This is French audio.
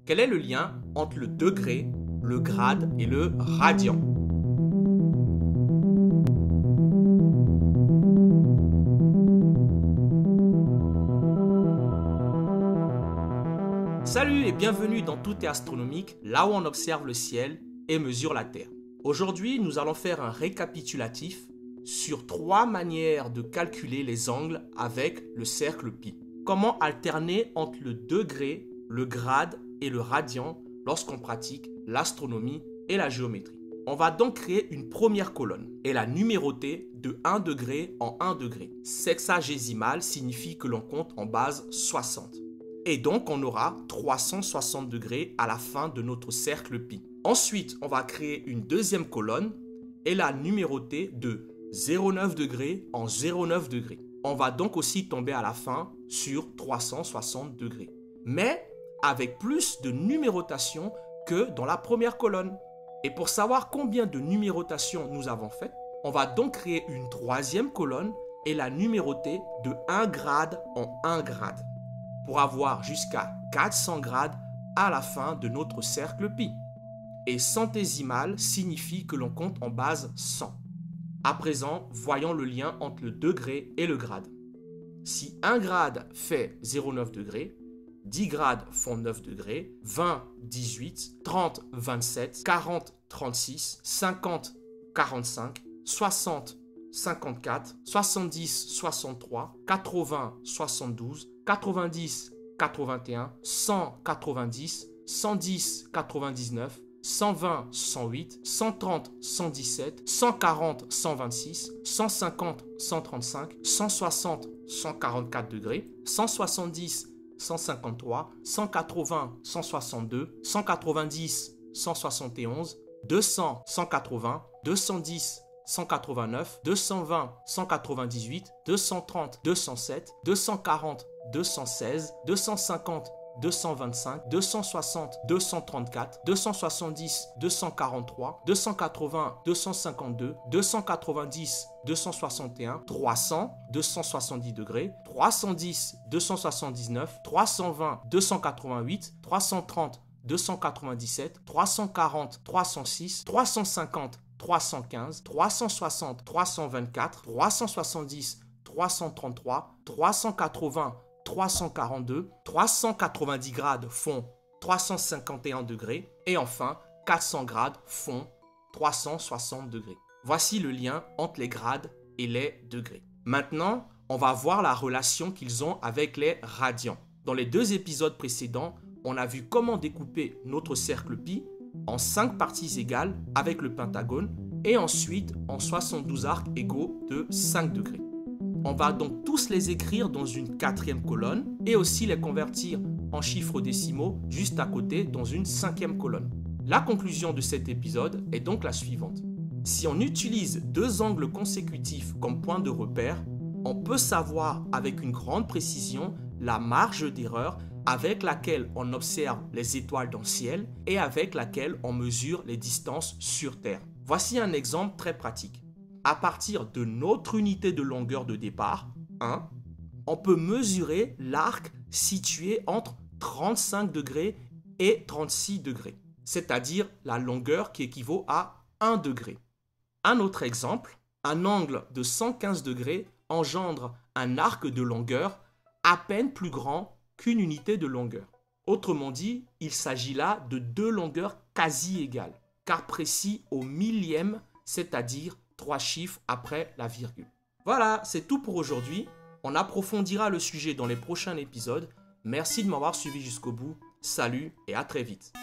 Quel est le lien entre le degré, le grade et le radian? Salut et bienvenue dans Tout est astronomique, là où on observe le ciel et mesure la Terre. Aujourd'hui, nous allons faire un récapitulatif sur 3 manières de calculer les angles avec le cercle pi. Comment alterner entre le degré, le grade et le radian lorsqu'on pratique l'astronomie et la géométrie. On va donc créer une première colonne et la numéroter de 1 degré en 1 degré. Sexagésimal signifie que l'on compte en base 60. Et donc, on aura 360 degrés à la fin de notre cercle pi. Ensuite, on va créer une deuxième colonne et la numéroter de 0,9 degrés en 0,9 degrés. On va donc aussi tomber à la fin sur 360 degrés. Mais avec plus de numérotation que dans la première colonne. Et pour savoir combien de numérotations nous avons fait, on va donc créer une troisième colonne et la numéroter de 1 grade en 1 grade, pour avoir jusqu'à 400 grades à la fin de notre cercle pi. Et centésimal signifie que l'on compte en base 100. À présent, voyons le lien entre le degré et le grade. Si 1 grade fait 0,9 degrés, 10 grades font 9 degrés, 20, 18, 30, 27, 40, 36, 50, 45, 60, 54, 70, 63, 80, 72, 90, 81, 100, 90, 110, 99, 120, 108, 130, 117, 140, 126, 150, 135, 160, 144 degrés, 170, 153, 180, 162, 190, 171, 200, 180, 210, 189, 220, 198, 230, 207, 240, 216, 250, 225, 260, 234, 270, 243, 280, 252, 290, 261, 300, 270 degrés, 310, 279, 320, 288, 330, 297, 340, 306, 350, 315, 360, 324, 370, 333, 380, 342, 390 grades font 351 degrés et enfin 400 grades font 360 degrés. Voici le lien entre les grades et les degrés. Maintenant, on va voir la relation qu'ils ont avec les radians. Dans les 2 épisodes précédents, on a vu comment découper notre cercle pi en 5 parties égales avec le pentagone et ensuite en 72 arcs égaux de 5 degrés. On va donc tous les écrire dans une 4e colonne et aussi les convertir en chiffres décimaux juste à côté dans une 5e colonne. La conclusion de cet épisode est donc la suivante. Si on utilise 2 angles consécutifs comme point de repère, on peut savoir avec une grande précision la marge d'erreur avec laquelle on observe les étoiles dans le ciel et avec laquelle on mesure les distances sur Terre. Voici un exemple très pratique. À partir de notre unité de longueur de départ, 1, on peut mesurer l'arc situé entre 35 degrés et 36 degrés, c'est-à-dire la longueur qui équivaut à 1 degré. Un autre exemple, un angle de 115 degrés engendre un arc de longueur à peine plus grand qu'une unité de longueur. Autrement dit, il s'agit là de 2 longueurs quasi égales, car précis au millième, c'est-à-dire 3 chiffres après la virgule. Voilà, c'est tout pour aujourd'hui. On approfondira le sujet dans les prochains épisodes. Merci de m'avoir suivi jusqu'au bout. Salut et à très vite.